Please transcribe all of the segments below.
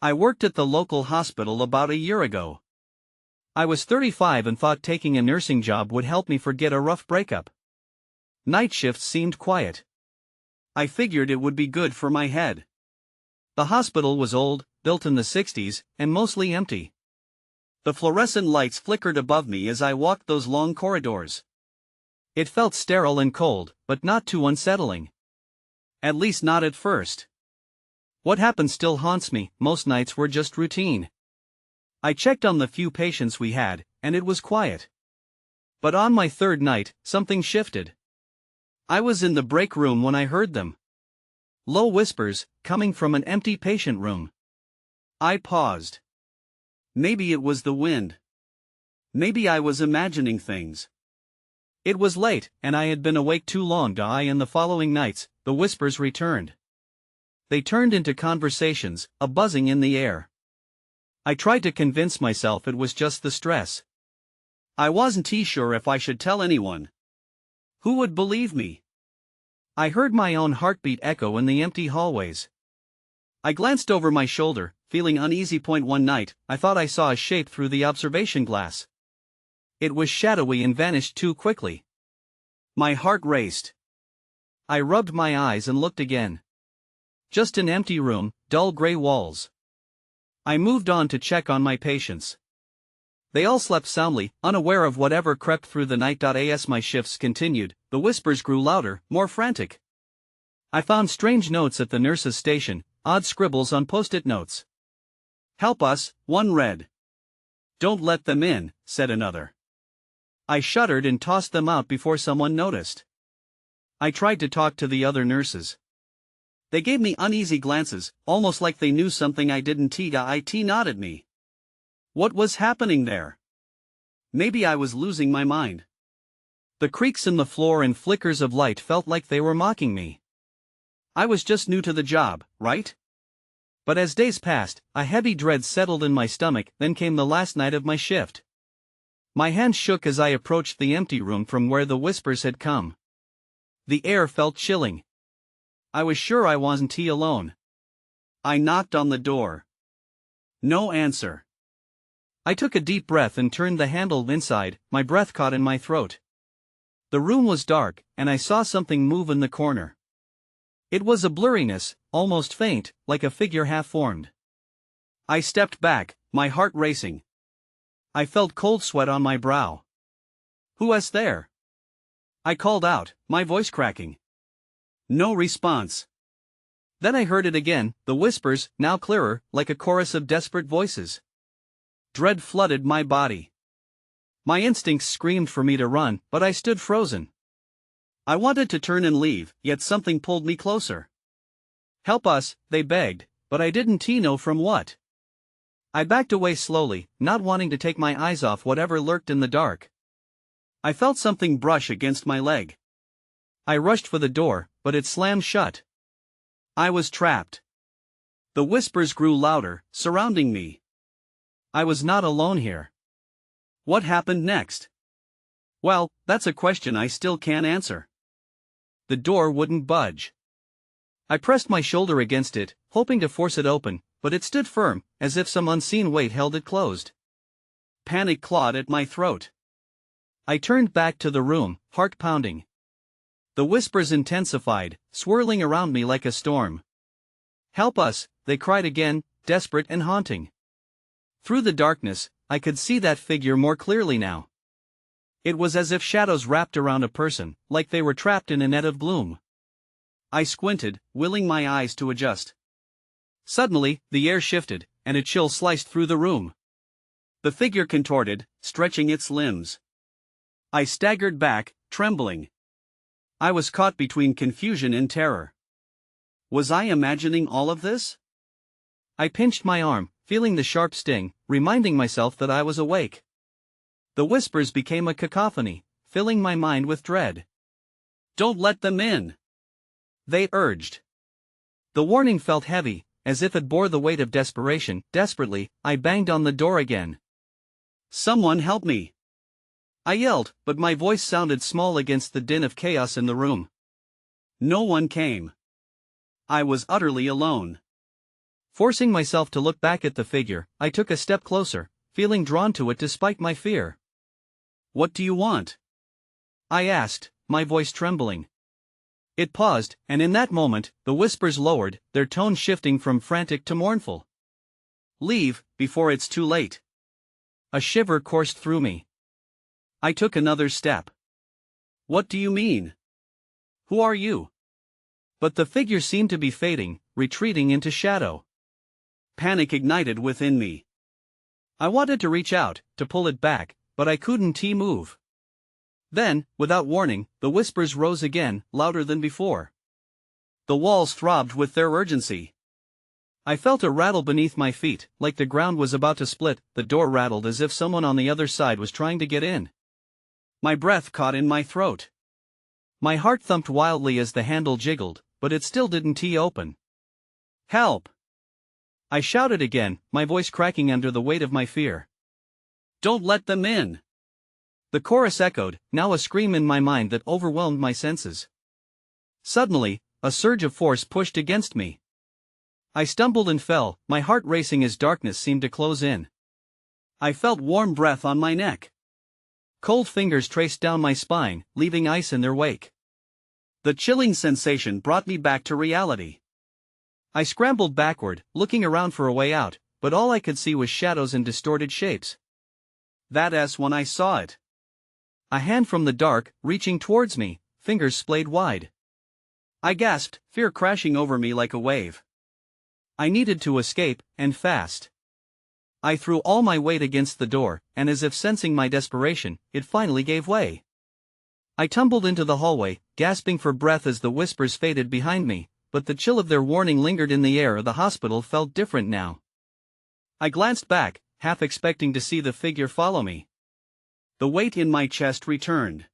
I worked at the local hospital about a year ago. I was 35 and thought taking a nursing job would help me forget a rough breakup. Night shifts seemed quiet. I figured it would be good for my head. The hospital was old, built in the 60s, and mostly empty. The fluorescent lights flickered above me as I walked those long corridors. It felt sterile and cold, but not too unsettling. At least not at first. What happened still haunts me. Most nights were just routine. I checked on the few patients we had, and it was quiet. But on my third night, something shifted. I was in the break room when I heard them. Low whispers, coming from an empty patient room. I paused. Maybe it was the wind. Maybe I was imagining things. It was late, and I had been awake too long to die, and the following nights, the whispers returned. They turned into conversations, a buzzing in the air. I tried to convince myself it was just the stress. I wasn't sure if I should tell anyone. Who would believe me? I heard my own heartbeat echo in the empty hallways. I glanced over my shoulder, feeling uneasy. One night, I thought I saw a shape through the observation glass. It was shadowy and vanished too quickly. My heart raced. I rubbed my eyes and looked again. Just an empty room, dull gray walls. I moved on to check on my patients. They all slept soundly, unaware of whatever crept through the night. As my shifts continued, the whispers grew louder, more frantic. I found strange notes at the nurse's station, odd scribbles on post-it notes. "Help us," one read. "Don't let them in," said another. I shuddered and tossed them out before someone noticed. I tried to talk to the other nurses. They gave me uneasy glances, almost like they knew something I didn't. It nodded me. What was happening there? Maybe I was losing my mind. The creaks in the floor and flickers of light felt like they were mocking me. I was just new to the job, right? But as days passed, a heavy dread settled in my stomach. Then came the last night of my shift. My hands shook as I approached the empty room from where the whispers had come. The air felt chilling. I was sure I wasn't alone. I knocked on the door. No answer. I took a deep breath and turned the handle inside. My breath caught in my throat. The room was dark, and I saw something move in the corner. It was a blurriness, almost faint, like a figure half-formed. I stepped back, my heart racing. I felt cold sweat on my brow. "Who is there?" I called out, my voice cracking. No response. Then I heard it again, the whispers, now clearer, like a chorus of desperate voices. Dread flooded my body. My instincts screamed for me to run, but I stood frozen. I wanted to turn and leave, yet something pulled me closer. "Help us," they begged, but I didn't know from what. I backed away slowly, not wanting to take my eyes off whatever lurked in the dark. I felt something brush against my leg. I rushed for the door, but it slammed shut. I was trapped. The whispers grew louder, surrounding me. I was not alone here. What happened next? Well, that's a question I still can't answer. The door wouldn't budge. I pressed my shoulder against it, hoping to force it open, but it stood firm, as if some unseen weight held it closed. Panic clawed at my throat. I turned back to the room, heart pounding. The whispers intensified, swirling around me like a storm. "Help us," they cried again, desperate and haunting. Through the darkness, I could see that figure more clearly now. It was as if shadows wrapped around a person, like they were trapped in a net of gloom. I squinted, willing my eyes to adjust. Suddenly, the air shifted, and a chill sliced through the room. The figure contorted, stretching its limbs. I staggered back, trembling. I was caught between confusion and terror. Was I imagining all of this? I pinched my arm, feeling the sharp sting, reminding myself that I was awake. The whispers became a cacophony, filling my mind with dread. "Don't let them in," they urged. The warning felt heavy, as if it bore the weight of desperation. Desperately, I banged on the door again. "Someone help me!" I yelled, but my voice sounded small against the din of chaos in the room. No one came. I was utterly alone. Forcing myself to look back at the figure, I took a step closer, feeling drawn to it despite my fear. "What do you want?" I asked, my voice trembling. It paused, and in that moment, the whispers lowered, their tone shifting from frantic to mournful. "Leave, before it's too late." A shiver coursed through me. I took another step. "What do you mean? Who are you?" But the figure seemed to be fading, retreating into shadow. Panic ignited within me. I wanted to reach out, to pull it back, but I couldn't move. Then, without warning, the whispers rose again, louder than before. The walls throbbed with their urgency. I felt a rattle beneath my feet, like the ground was about to split. The door rattled as if someone on the other side was trying to get in. My breath caught in my throat. My heart thumped wildly as the handle jiggled, but it still didn't open. "Help!" I shouted again, my voice cracking under the weight of my fear. "Don't let them in!" The chorus echoed, now a scream in my mind that overwhelmed my senses. Suddenly, a surge of force pushed against me. I stumbled and fell, my heart racing as darkness seemed to close in. I felt warm breath on my neck. Cold fingers traced down my spine, leaving ice in their wake. The chilling sensation brought me back to reality. I scrambled backward, looking around for a way out, but all I could see was shadows and distorted shapes. That's when I saw it. A hand from the dark, reaching towards me, fingers splayed wide. I gasped, fear crashing over me like a wave. I needed to escape, and fast. I threw all my weight against the door, and as if sensing my desperation, it finally gave way. I tumbled into the hallway, gasping for breath as the whispers faded behind me, but the chill of their warning lingered in the air. The hospital felt different now. I glanced back, half expecting to see the figure follow me. The weight in my chest returned.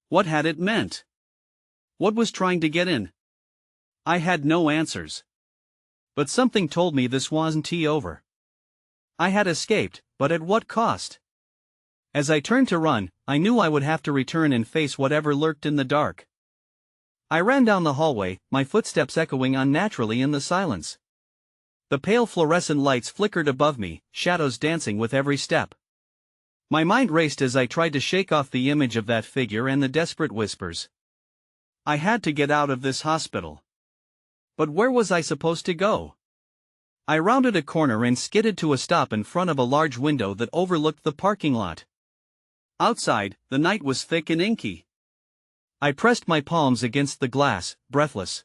What had it meant? What was trying to get in? I had no answers. But something told me this wasn't over. I had escaped, but at what cost? As I turned to run, I knew I would have to return and face whatever lurked in the dark. I ran down the hallway, my footsteps echoing unnaturally in the silence. The pale fluorescent lights flickered above me, shadows dancing with every step. My mind raced as I tried to shake off the image of that figure and the desperate whispers. I had to get out of this hospital. But where was I supposed to go? I rounded a corner and skidded to a stop in front of a large window that overlooked the parking lot. Outside, the night was thick and inky. I pressed my palms against the glass, breathless.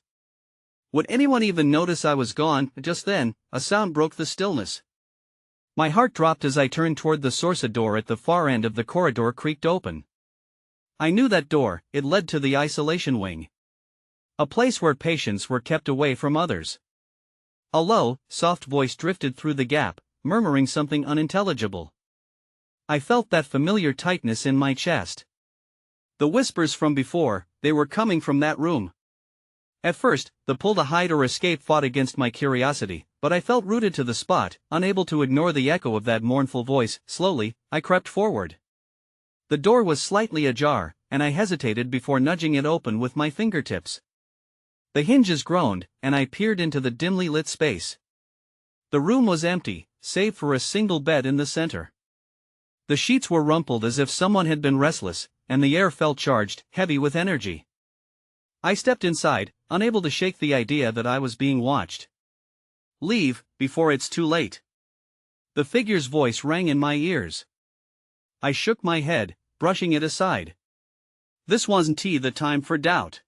Would anyone even notice I was gone? Just then, a sound broke the stillness. My heart dropped as I turned toward the source. A door at the far end of the corridor creaked open. I knew that door, it led to the isolation wing. A place where patients were kept away from others. A low, soft voice drifted through the gap, murmuring something unintelligible. I felt that familiar tightness in my chest. The whispers from before, they were coming from that room. At first, the pull to hide or escape fought against my curiosity, but I felt rooted to the spot, unable to ignore the echo of that mournful voice. Slowly, I crept forward. The door was slightly ajar, and I hesitated before nudging it open with my fingertips. The hinges groaned, and I peered into the dimly lit space. The room was empty, save for a single bed in the center. The sheets were rumpled as if someone had been restless, and the air felt charged, heavy with energy. I stepped inside, unable to shake the idea that I was being watched. "Leave, before it's too late." The figure's voice rang in my ears. I shook my head, brushing it aside. This wasn't the time for doubt.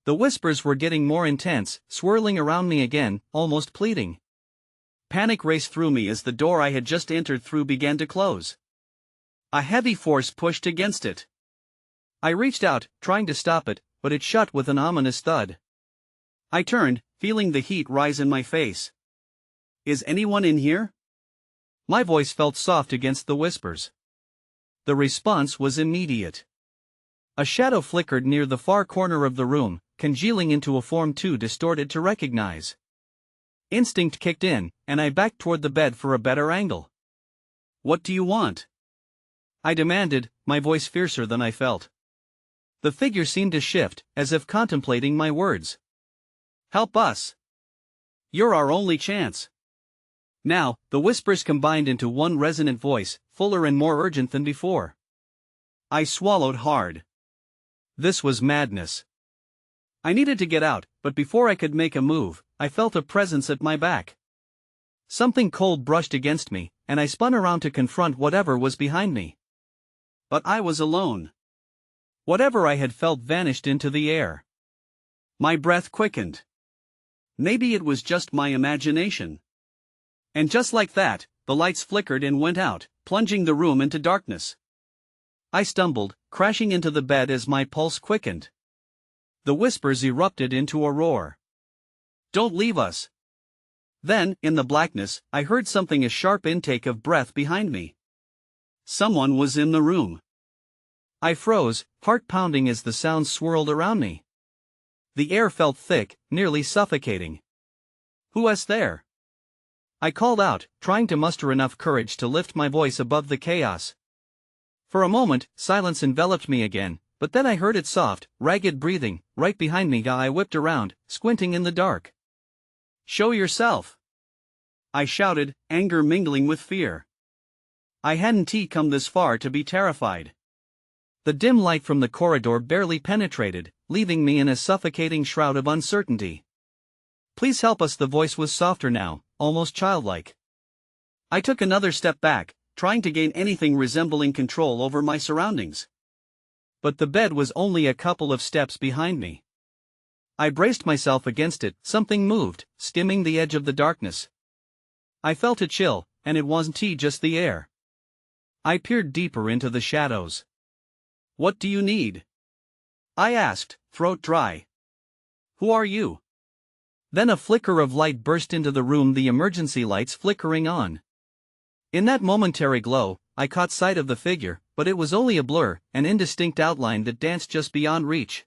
The whispers were getting more intense, swirling around me again, almost pleading. Panic raced through me as the door I had just entered through began to close. A heavy force pushed against it. I reached out, trying to stop it, but it shut with an ominous thud. I turned, feeling the heat rise in my face. "Is anyone in here?" My voice felt soft against the whispers. The response was immediate. A shadow flickered near the far corner of the room, congealing into a form too distorted to recognize. Instinct kicked in, and I backed toward the bed for a better angle. "What do you want?" I demanded, my voice fiercer than I felt. The figure seemed to shift, as if contemplating my words. "Help us." You're our only chance. Now, the whispers combined into one resonant voice, fuller and more urgent than before. I swallowed hard. This was madness. I needed to get out, but before I could make a move, I felt a presence at my back. Something cold brushed against me, and I spun around to confront whatever was behind me. But I was alone. Whatever I had felt vanished into the air. My breath quickened. Maybe it was just my imagination. And just like that, the lights flickered and went out, plunging the room into darkness. I stumbled, crashing into the bed as my pulse quickened. The whispers erupted into a roar. Don't leave us. Then, in the blackness, I heard something, a sharp intake of breath behind me. Someone was in the room. I froze, heart pounding as the sounds swirled around me. The air felt thick, nearly suffocating. Who's there? I called out, trying to muster enough courage to lift my voice above the chaos. For a moment, silence enveloped me again, but then I heard its soft, ragged breathing, right behind me. I whipped around, squinting in the dark. Show yourself! I shouted, anger mingling with fear. I hadn't come this far to be terrified. The dim light from the corridor barely penetrated, leaving me in a suffocating shroud of uncertainty. Please help us. The voice was softer now, almost childlike. I took another step back, trying to gain anything resembling control over my surroundings. But the bed was only a couple of steps behind me. I braced myself against it. Something moved, skimming the edge of the darkness. I felt a chill, and it wasn't just the air. I peered deeper into the shadows. What do you need? I asked, throat dry. Who are you? Then a flicker of light burst into the room, the emergency lights flickering on. In that momentary glow, I caught sight of the figure, but it was only a blur, an indistinct outline that danced just beyond reach.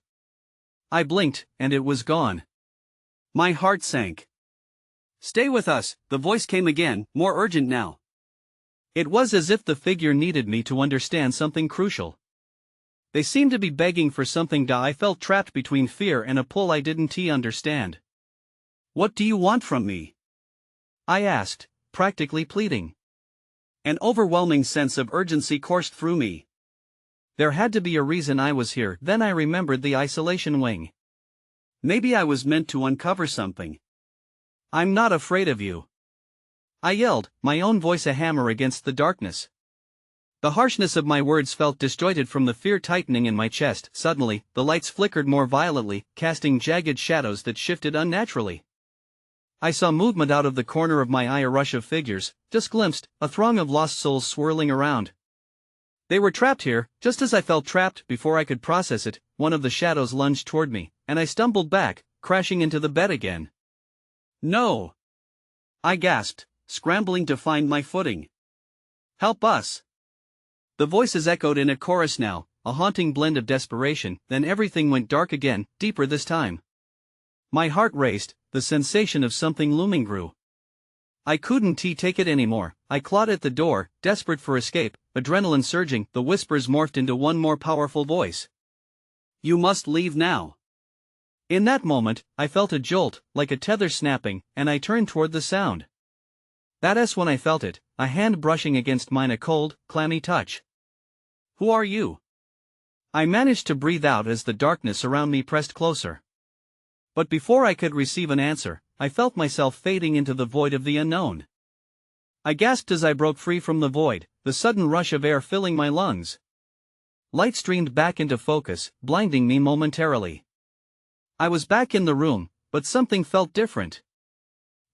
I blinked, and it was gone. My heart sank. Stay with us, the voice came again, more urgent now. It was as if the figure needed me to understand something crucial. They seemed to be begging for something. I felt trapped between fear and a pull I didn't understand. What do you want from me? I asked, practically pleading. An overwhelming sense of urgency coursed through me. There had to be a reason I was here. Then I remembered the isolation wing. Maybe I was meant to uncover something. I'm not afraid of you. I yelled, my own voice a hammer against the darkness. The harshness of my words felt disjointed from the fear tightening in my chest. Suddenly, the lights flickered more violently, casting jagged shadows that shifted unnaturally. I saw movement out of the corner of my eye, a rush of figures, just glimpsed, a throng of lost souls swirling around. They were trapped here, just as I felt trapped. Before I could process it, one of the shadows lunged toward me, and I stumbled back, crashing into the bed again. No! I gasped, scrambling to find my footing. Help us! The voices echoed in a chorus now, a haunting blend of desperation. Then everything went dark again, deeper this time. My heart raced, the sensation of something looming grew. I couldn't take it anymore. I clawed at the door, desperate for escape, adrenaline surging. The whispers morphed into one more powerful voice. You must leave now. In that moment, I felt a jolt, like a tether snapping, and I turned toward the sound. That's when I felt it, a hand brushing against mine, a cold, clammy touch. Who are you? I managed to breathe out as the darkness around me pressed closer. But before I could receive an answer, I felt myself fading into the void of the unknown. I gasped as I broke free from the void, the sudden rush of air filling my lungs. Light streamed back into focus, blinding me momentarily. I was back in the room, but something felt different.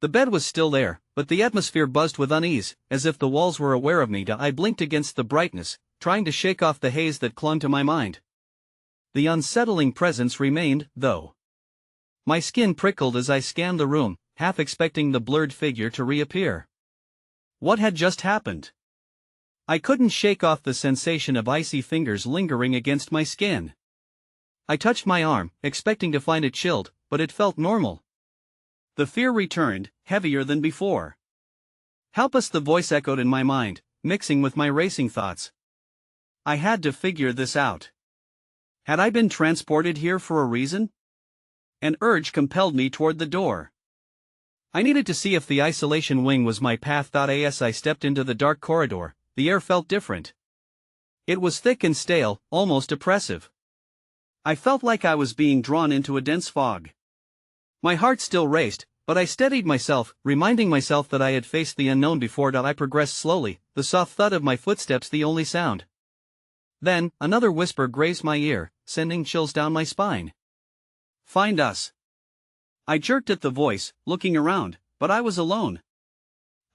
The bed was still there, but the atmosphere buzzed with unease, as if the walls were aware of me. I blinked against the brightness, trying to shake off the haze that clung to my mind. The unsettling presence remained, though. My skin prickled as I scanned the room, half expecting the blurred figure to reappear. What had just happened? I couldn't shake off the sensation of icy fingers lingering against my skin. I touched my arm, expecting to find it chilled, but it felt normal. The fear returned, heavier than before. Help us, the voice echoed in my mind, mixing with my racing thoughts. I had to figure this out. Had I been transported here for a reason? An urge compelled me toward the door. I needed to see if the isolation wing was my path. As I stepped into the dark corridor, the air felt different. It was thick and stale, almost oppressive. I felt like I was being drawn into a dense fog. My heart still raced, but I steadied myself, reminding myself that I had faced the unknown before. I progressed slowly, the soft thud of my footsteps the only sound. Then, another whisper grazed my ear, sending chills down my spine. "Find us." I jerked at the voice, looking around, but I was alone.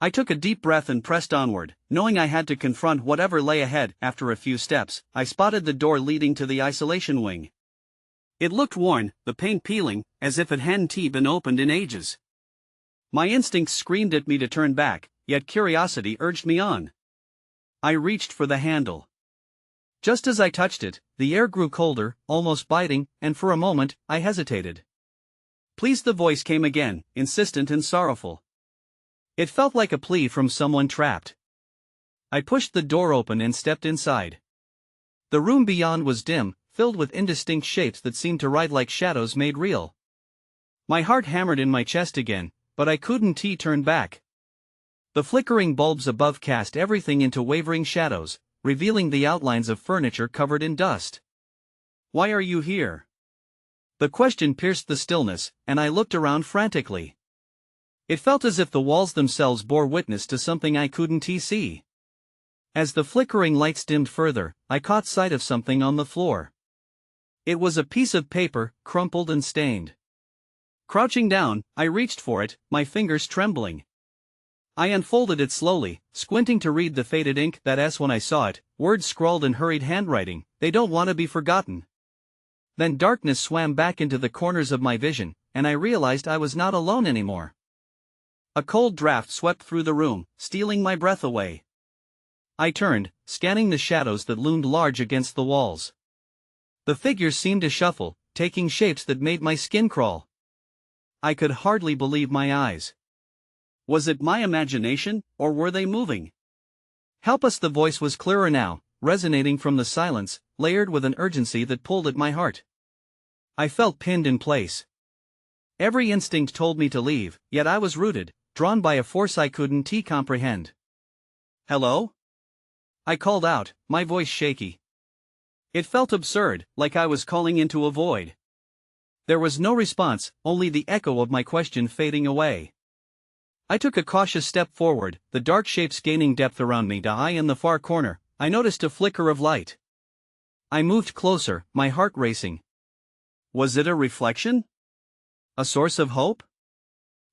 I took a deep breath and pressed onward, knowing I had to confront whatever lay ahead. After a few steps, I spotted the door leading to the isolation wing. It looked worn, the paint peeling, as if it hadn't been opened in ages. My instincts screamed at me to turn back, yet curiosity urged me on. I reached for the handle. Just as I touched it, the air grew colder, almost biting, and for a moment, I hesitated. "Please," the voice came again, insistent and sorrowful. It felt like a plea from someone trapped. I pushed the door open and stepped inside. The room beyond was dim, filled with indistinct shapes that seemed to ride like shadows made real. My heart hammered in my chest again, but I couldn't turn back. The flickering bulbs above cast everything into wavering shadows, revealing the outlines of furniture covered in dust. "Why are you here?" The question pierced the stillness, and I looked around frantically. It felt as if the walls themselves bore witness to something I couldn't see. As the flickering lights dimmed further, I caught sight of something on the floor. It was a piece of paper, crumpled and stained. Crouching down, I reached for it, my fingers trembling. I unfolded it slowly, squinting to read the faded ink. When I saw it, words scrawled in hurried handwriting, "They don't want to be forgotten." Then darkness swam back into the corners of my vision, and I realized I was not alone anymore. A cold draft swept through the room, stealing my breath away. I turned, scanning the shadows that loomed large against the walls. The figures seemed to shuffle, taking shapes that made my skin crawl. I could hardly believe my eyes. Was it my imagination, or were they moving? "Help us!" The voice was clearer now, resonating from the silence, layered with an urgency that pulled at my heart. I felt pinned in place. Every instinct told me to leave, yet I was rooted, drawn by a force I couldn't comprehend. "Hello?" I called out, my voice shaky. It felt absurd, like I was calling into a void. There was no response, only the echo of my question fading away. I took a cautious step forward, the dark shapes gaining depth around me. In the far corner, I noticed a flicker of light. I moved closer, my heart racing. Was it a reflection? A source of hope?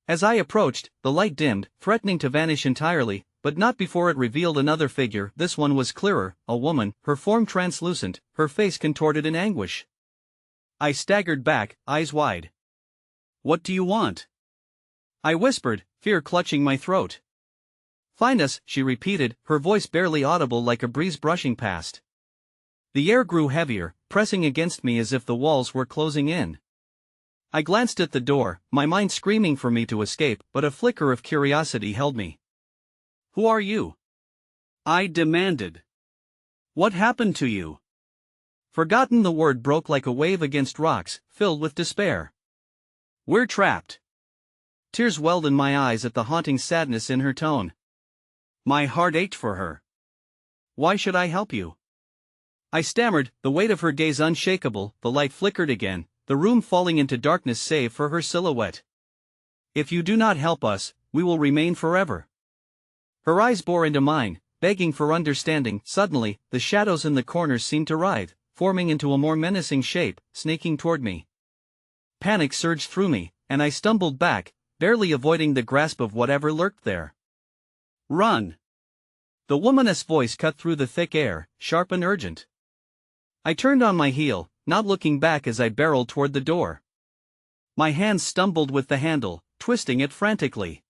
As I approached, the light dimmed, threatening to vanish entirely, but not before it revealed another figure. This one was clearer, a woman, her form translucent, her face contorted in anguish. I staggered back, eyes wide. "What do you want?" I whispered, fear clutching my throat. "Find us," she repeated, her voice barely audible like a breeze brushing past. The air grew heavier, pressing against me as if the walls were closing in. I glanced at the door, my mind screaming for me to escape, but a flicker of curiosity held me. "Who are you?" I demanded. "What happened to you?" "Forgotten." The word broke like a wave against rocks, filled with despair. "We're trapped." Tears welled in my eyes at the haunting sadness in her tone. My heart ached for her. "Why should I help you?" I stammered, the weight of her gaze unshakable. The light flickered again, the room falling into darkness save for her silhouette. "If you do not help us, we will remain forever." Her eyes bore into mine, begging for understanding. Suddenly, the shadows in the corners seemed to writhe, forming into a more menacing shape, snaking toward me. Panic surged through me, and I stumbled back, barely avoiding the grasp of whatever lurked there. "Run!" The woman's voice cut through the thick air, sharp and urgent. I turned on my heel, not looking back as I barreled toward the door. My hands stumbled with the handle, twisting it frantically.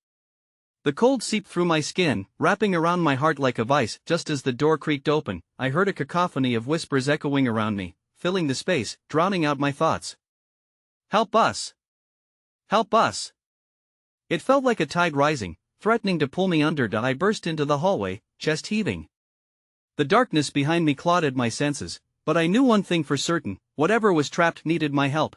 The cold seeped through my skin, wrapping around my heart like a vice. Just as the door creaked open, I heard a cacophony of whispers echoing around me, filling the space, drowning out my thoughts. "Help us! Help us!" It felt like a tide rising, threatening to pull me under. I burst into the hallway, chest heaving. The darkness behind me clouded my senses, but I knew one thing for certain: whatever was trapped needed my help.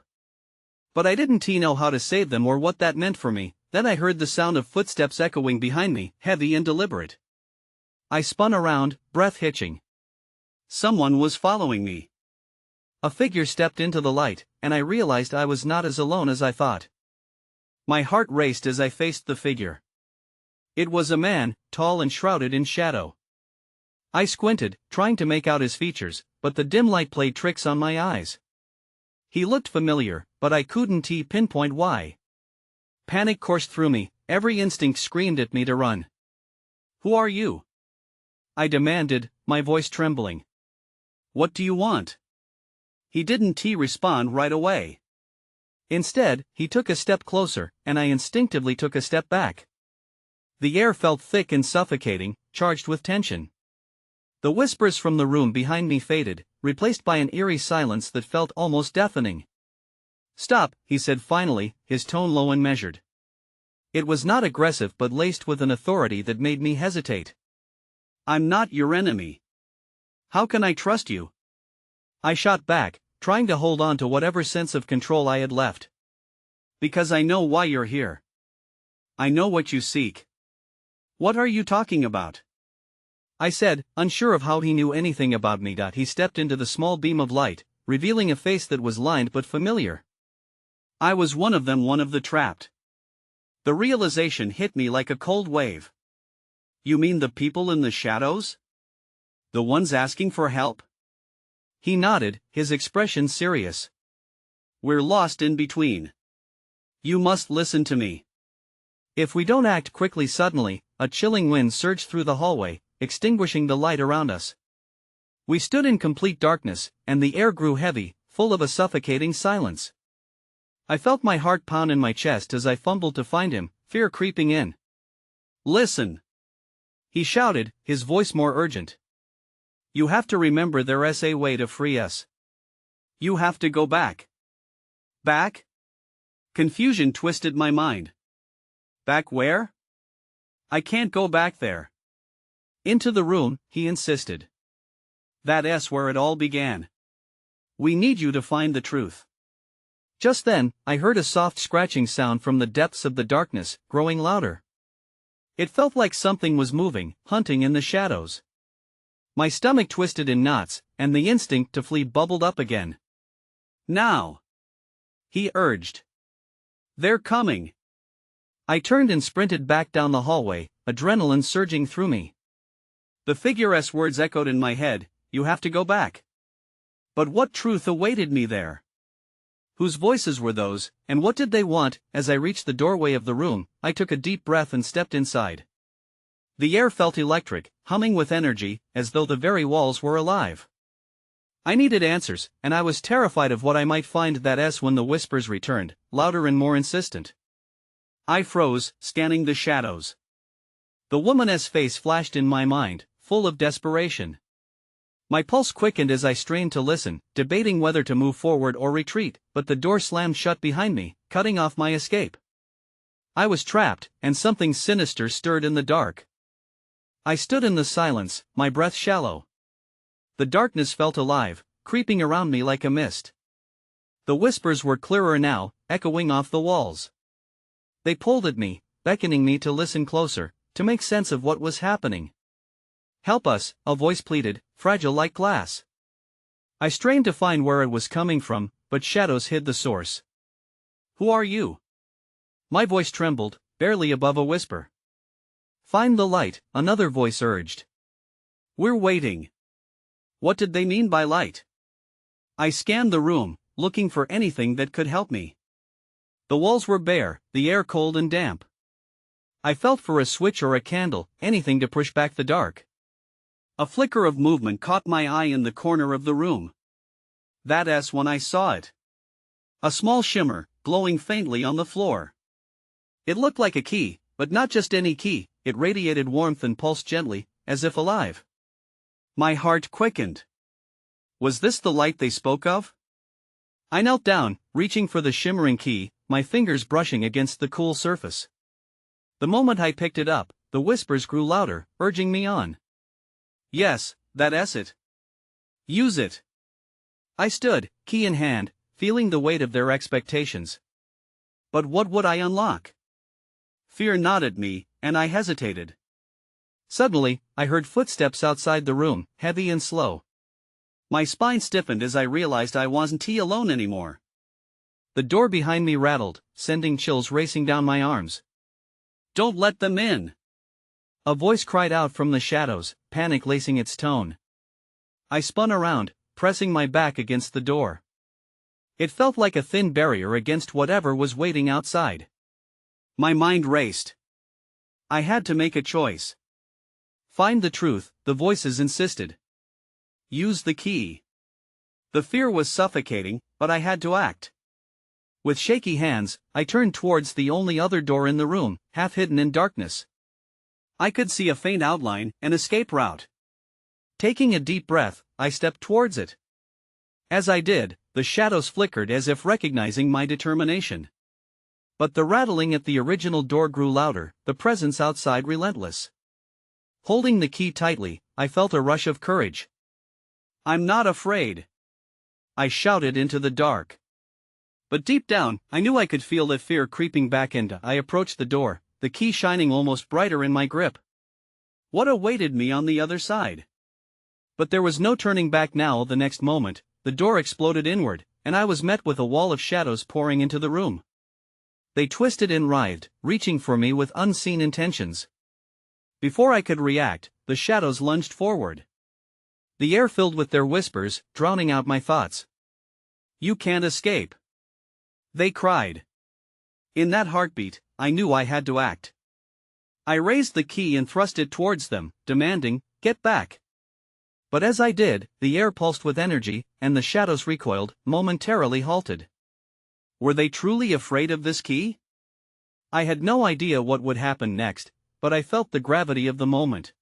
But I didn't know how to save them or what that meant for me. Then I heard the sound of footsteps echoing behind me, heavy and deliberate. I spun around, breath hitching. Someone was following me. A figure stepped into the light, and I realized I was not as alone as I thought. My heart raced as I faced the figure. It was a man, tall and shrouded in shadow. I squinted, trying to make out his features, but the dim light played tricks on my eyes. He looked familiar, but I couldn't pinpoint why. Panic coursed through me, every instinct screamed at me to run. "Who are you?" I demanded, my voice trembling. "What do you want?" He didn't respond right away. Instead, he took a step closer, and I instinctively took a step back. The air felt thick and suffocating, charged with tension. The whispers from the room behind me faded, replaced by an eerie silence that felt almost deafening. "Stop," he said finally, his tone low and measured. It was not aggressive but laced with an authority that made me hesitate. "I'm not your enemy. How can I trust you?" I shot back, trying to hold on to whatever sense of control I had left. "Because I know why you're here. I know what you seek." "What are you talking about?" I said, unsure of how he knew anything about me. He stepped into the small beam of light, revealing a face that was lined but familiar. I was one of them, one of the trapped. The realization hit me like a cold wave. "You mean the people in the shadows? The ones asking for help?" He nodded, his expression serious. "We're lost in between. You must listen to me. If we don't act quickly." Suddenly, a chilling wind surged through the hallway, extinguishing the light around us. We stood in complete darkness, and the air grew heavy, full of a suffocating silence. I felt my heart pound in my chest as I fumbled to find him, fear creeping in. "Listen!" he shouted, his voice more urgent. "You have to remember there's a way to free us. You have to go back." "Back?" Confusion twisted my mind. "Back where?" "I can't go back there." "Into the room," he insisted. "That's where it all began. We need you to find the truth." Just then, I heard a soft scratching sound from the depths of the darkness, growing louder. It felt like something was moving, hunting in the shadows. My stomach twisted in knots, and the instinct to flee bubbled up again. "Now!" he urged. "They're coming." I turned and sprinted back down the hallway, adrenaline surging through me. The figure's words echoed in my head, "You have to go back." But what truth awaited me there? Whose voices were those, and what did they want? As I reached the doorway of the room, I took a deep breath and stepped inside. The air felt electric, humming with energy, as though the very walls were alive. I needed answers, and I was terrified of what I might find. When the whispers returned, louder and more insistent. I froze, scanning the shadows. The woman's face flashed in my mind, full of desperation. My pulse quickened as I strained to listen, debating whether to move forward or retreat, but the door slammed shut behind me, cutting off my escape. I was trapped, and something sinister stirred in the dark. I stood in the silence, my breath shallow. The darkness felt alive, creeping around me like a mist. The whispers were clearer now, echoing off the walls. They pulled at me, beckoning me to listen closer, to make sense of what was happening. "Help us," a voice pleaded, fragile like glass. I strained to find where it was coming from, but shadows hid the source. "Who are you?" My voice trembled, barely above a whisper. "Find the light," another voice urged. "We're waiting." What did they mean by light? I scanned the room, looking for anything that could help me. The walls were bare, the air cold and damp. I felt for a switch or a candle, anything to push back the dark. A flicker of movement caught my eye in the corner of the room. That's when I saw it. A small shimmer, glowing faintly on the floor. It looked like a key, but not just any key. It radiated warmth and pulsed gently, as if alive. My heart quickened. Was this the light they spoke of? I knelt down, reaching for the shimmering key, my fingers brushing against the cool surface. The moment I picked it up, the whispers grew louder, urging me on. "Yes, that's it. Use it." I stood, key in hand, feeling the weight of their expectations. But what would I unlock? Fear nodded me, and I hesitated. Suddenly, I heard footsteps outside the room, heavy and slow. My spine stiffened as I realized I wasn't alone anymore. The door behind me rattled, sending chills racing down my arms. "Don't let them in!" A voice cried out from the shadows, panic lacing its tone. I spun around, pressing my back against the door. It felt like a thin barrier against whatever was waiting outside. My mind raced. I had to make a choice. Find the truth, the voices insisted. Use the key. The fear was suffocating, but I had to act. With shaky hands, I turned towards the only other door in the room, half hidden in darkness. I could see a faint outline, an escape route. Taking a deep breath, I stepped towards it. As I did, the shadows flickered as if recognizing my determination. But the rattling at the original door grew louder, the presence outside relentless. Holding the key tightly, I felt a rush of courage. "I'm not afraid," I shouted into the dark. But deep down, I knew I could feel that fear creeping back and I approached the door, the key shining almost brighter in my grip. What awaited me on the other side? But there was no turning back now. The next moment, the door exploded inward, and I was met with a wall of shadows pouring into the room. They twisted and writhed, reaching for me with unseen intentions. Before I could react, the shadows lunged forward. The air filled with their whispers, drowning out my thoughts. "You can't escape," they cried. In that heartbeat, I knew I had to act. I raised the key and thrust it towards them, demanding, "Get back." But as I did, the air pulsed with energy, and the shadows recoiled, momentarily halted. Were they truly afraid of this key? I had no idea what would happen next, but I felt the gravity of the moment.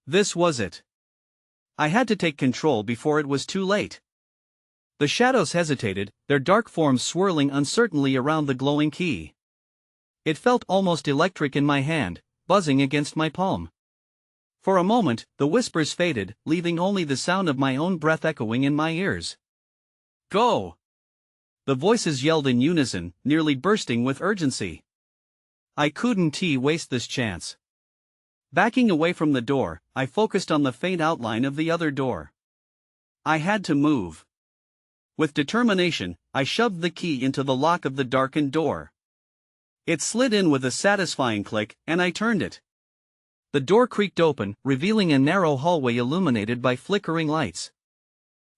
This was it. I had to take control before it was too late. The shadows hesitated, their dark forms swirling uncertainly around the glowing key. It felt almost electric in my hand, buzzing against my palm. For a moment, the whispers faded, leaving only the sound of my own breath echoing in my ears. "Go!" The voices yelled in unison, nearly bursting with urgency. I couldn't waste this chance. Backing away from the door, I focused on the faint outline of the other door. I had to move. With determination, I shoved the key into the lock of the darkened door. It slid in with a satisfying click, and I turned it. The door creaked open, revealing a narrow hallway illuminated by flickering lights.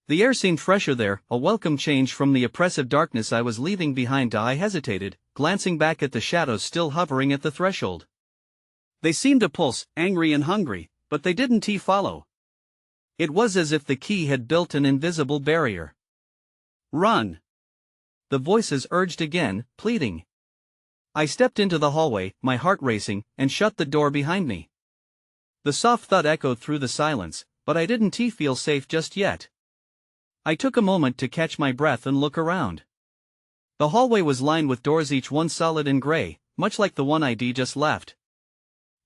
The air seemed fresher there, a welcome change from the oppressive darkness I was leaving behind. I hesitated, glancing back at the shadows still hovering at the threshold. They seemed to pulse, angry and hungry, but they didn't follow. It was as if the key had built an invisible barrier. "Run!" the voices urged again, pleading. I stepped into the hallway, my heart racing, and shut the door behind me. The soft thud echoed through the silence, but I didn't feel safe just yet. I took a moment to catch my breath and look around. The hallway was lined with doors, each one solid and gray, much like the one I'd just left.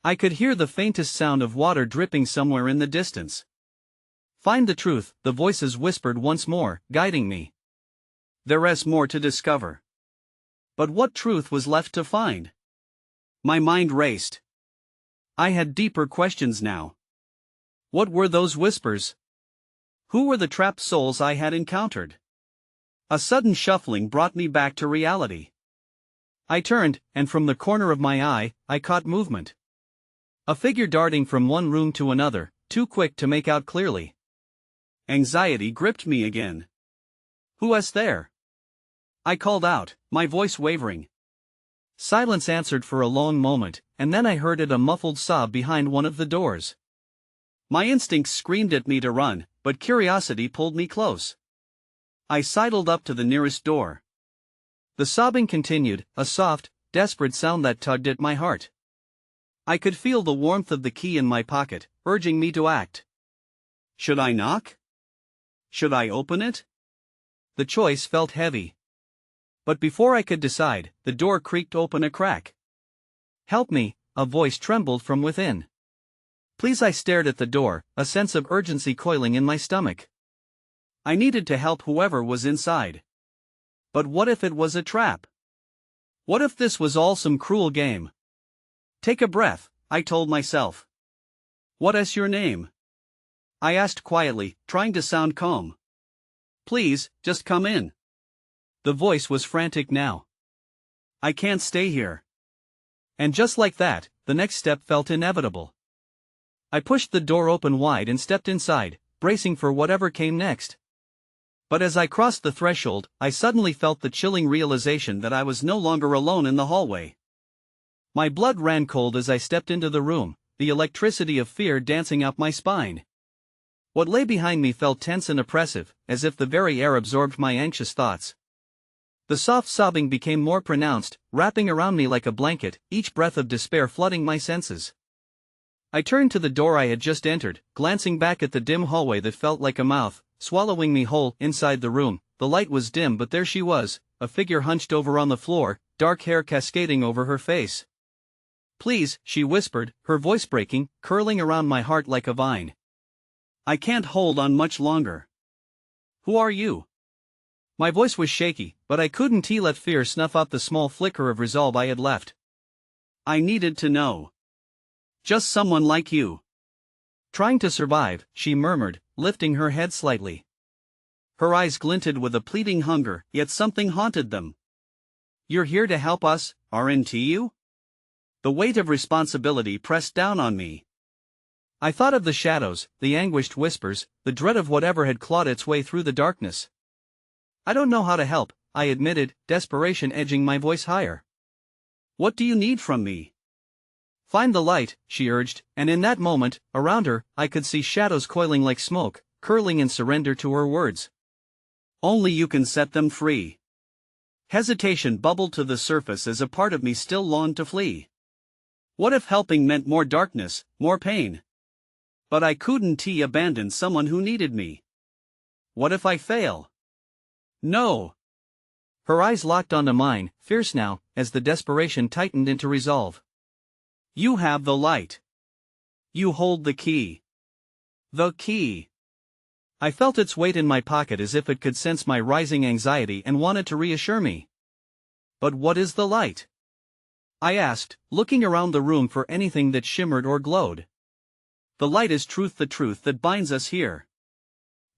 I could hear the faintest sound of water dripping somewhere in the distance. "Find the truth," the voices whispered once more, guiding me. "There's more to discover." But what truth was left to find? My mind raced. I had deeper questions now. What were those whispers? Who were the trapped souls I had encountered? A sudden shuffling brought me back to reality. I turned, and from the corner of my eye, I caught movement. A figure darting from one room to another, too quick to make out clearly. Anxiety gripped me again. "Who's there?" I called out, my voice wavering. Silence answered for a long moment, and then I heard a muffled sob behind one of the doors. My instincts screamed at me to run, but curiosity pulled me close. I sidled up to the nearest door. The sobbing continued, a soft, desperate sound that tugged at my heart. I could feel the warmth of the key in my pocket, urging me to act. Should I knock? Should I open it? The choice felt heavy. But before I could decide, the door creaked open a crack. "Help me," a voice trembled from within. "Please." I stared at the door, a sense of urgency coiling in my stomach. I needed to help whoever was inside. But what if it was a trap? What if this was all some cruel game? Take a breath, I told myself. What is your name? I asked quietly, trying to sound calm. Please, just come in. The voice was frantic now. I can't stay here. And just like that, the next step felt inevitable. I pushed the door open wide and stepped inside, bracing for whatever came next. But as I crossed the threshold, I suddenly felt the chilling realization that I was no longer alone in the hallway. My blood ran cold as I stepped into the room, the electricity of fear dancing up my spine. What lay behind me felt tense and oppressive, as if the very air absorbed my anxious thoughts. The soft sobbing became more pronounced, wrapping around me like a blanket, each breath of despair flooding my senses. I turned to the door I had just entered, glancing back at the dim hallway that felt like a mouth, swallowing me whole. Inside the room, the light was dim, but there she was, a figure hunched over on the floor, dark hair cascading over her face. Please, she whispered, her voice breaking, curling around my heart like a vine. I can't hold on much longer. Who are you? My voice was shaky, but I couldn't let fear snuff out the small flicker of resolve I had left. I needed to know. Just someone like you. Trying to survive, she murmured, lifting her head slightly. Her eyes glinted with a pleading hunger, yet something haunted them. You're here to help us, aren't you? The weight of responsibility pressed down on me. I thought of the shadows, the anguished whispers, the dread of whatever had clawed its way through the darkness. I don't know how to help, I admitted, desperation edging my voice higher. What do you need from me? Find the light, she urged, and in that moment, around her, I could see shadows coiling like smoke, curling in surrender to her words. Only you can set them free. Hesitation bubbled to the surface as a part of me still longed to flee. What if helping meant more darkness, more pain? But I couldn't abandon someone who needed me. What if I fail? No. Her eyes locked onto mine, fierce now, as the desperation tightened into resolve. You have the light. You hold the key. The key. I felt its weight in my pocket as if it could sense my rising anxiety and wanted to reassure me. But what is the light? I asked, looking around the room for anything that shimmered or glowed. The light is truth, the truth that binds us here.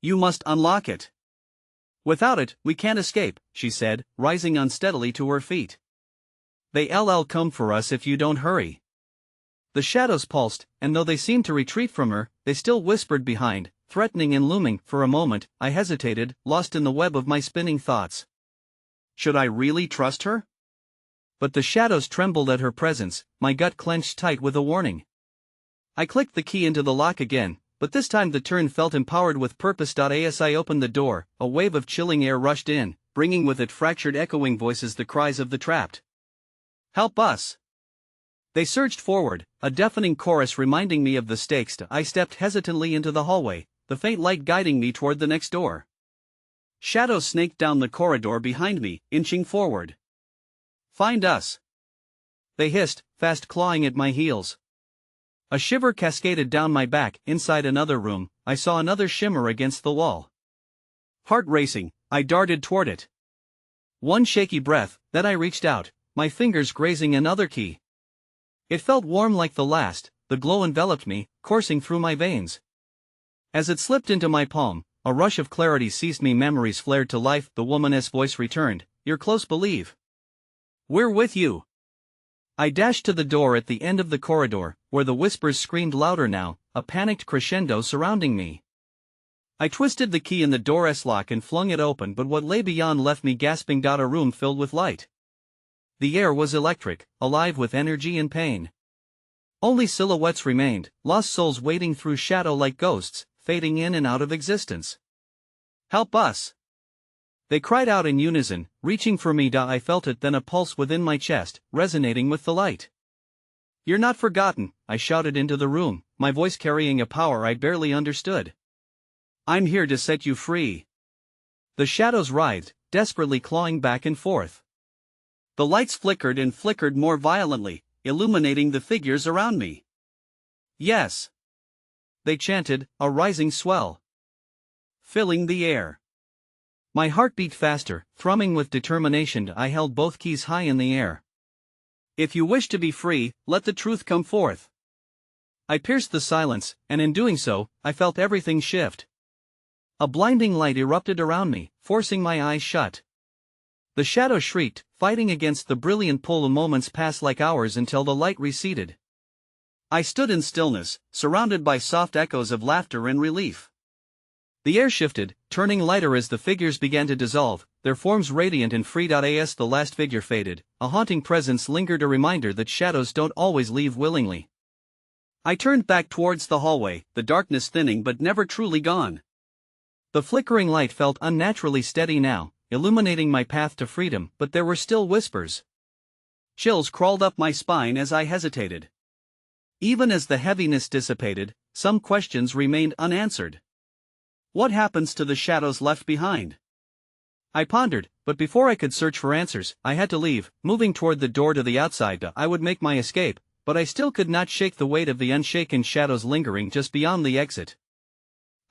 You must unlock it. Without it, we can't escape, she said, rising unsteadily to her feet. They'll come for us if you don't hurry. The shadows pulsed, and though they seemed to retreat from her, they still whispered behind, threatening and looming. For a moment, I hesitated, lost in the web of my spinning thoughts. Should I really trust her? But the shadows trembled at her presence, my gut clenched tight with a warning. I clicked the key into the lock again, but this time the turn felt empowered with purpose. As I opened the door, a wave of chilling air rushed in, bringing with it fractured echoing voices, the cries of the trapped. Help us! They surged forward, a deafening chorus reminding me of the stakes. I stepped hesitantly into the hallway, the faint light guiding me toward the next door. Shadows snaked down the corridor behind me, inching forward. Find us! They hissed, fast clawing at my heels. A shiver cascaded down my back. Inside another room, I saw another shimmer against the wall. Heart racing, I darted toward it. One shaky breath, then I reached out, my fingers grazing another key. It felt warm like the last, the glow enveloped me, coursing through my veins. As it slipped into my palm, a rush of clarity seized me. Memories flared to life. The woman's voice returned. You're close, believe. We're with you. I dashed to the door at the end of the corridor, where the whispers screamed louder now, a panicked crescendo surrounding me. I twisted the key in the door's lock and flung it open, but what lay beyond left me gasping. A room filled with light. The air was electric, alive with energy and pain. Only silhouettes remained, lost souls wading through shadow like ghosts, fading in and out of existence. Help us! They cried out in unison, reaching for me. I felt it, then a pulse within my chest, resonating with the light. You're not forgotten, I shouted into the room, my voice carrying a power I barely understood. I'm here to set you free. The shadows writhed, desperately clawing back and forth. The lights flickered and flickered more violently, illuminating the figures around me. Yes! They chanted, a rising swell, filling the air. My heart beat faster, thrumming with determination. I held both keys high in the air. If you wish to be free, let the truth come forth. I pierced the silence, and in doing so, I felt everything shift. A blinding light erupted around me, forcing my eyes shut. The shadow shrieked, fighting against the brilliant pull. Moments passed like hours until the light receded. I stood in stillness, surrounded by soft echoes of laughter and relief. The air shifted, turning lighter as the figures began to dissolve, their forms radiant and free. As the last figure faded, a haunting presence lingered, a reminder that shadows don't always leave willingly. I turned back towards the hallway, the darkness thinning but never truly gone. The flickering light felt unnaturally steady now, illuminating my path to freedom, but there were still whispers. Chills crawled up my spine as I hesitated. Even as the heaviness dissipated, some questions remained unanswered. What happens to the shadows left behind? I pondered, but before I could search for answers, I had to leave. Moving toward the door to the outside, I would make my escape, but I still could not shake the weight of the unshaken shadows lingering just beyond the exit.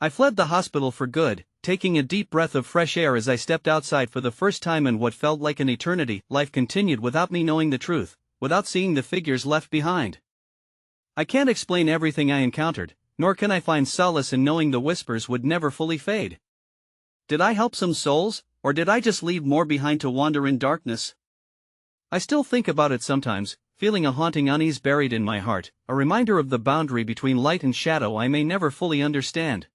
I fled the hospital for good, taking a deep breath of fresh air as I stepped outside for the first time in what felt like an eternity. Life continued without me knowing the truth, without seeing the figures left behind. I can't explain everything I encountered, nor can I find solace in knowing the whispers would never fully fade. Did I help some souls, or did I just leave more behind to wander in darkness? I still think about it sometimes, feeling a haunting unease buried in my heart, a reminder of the boundary between light and shadow I may never fully understand.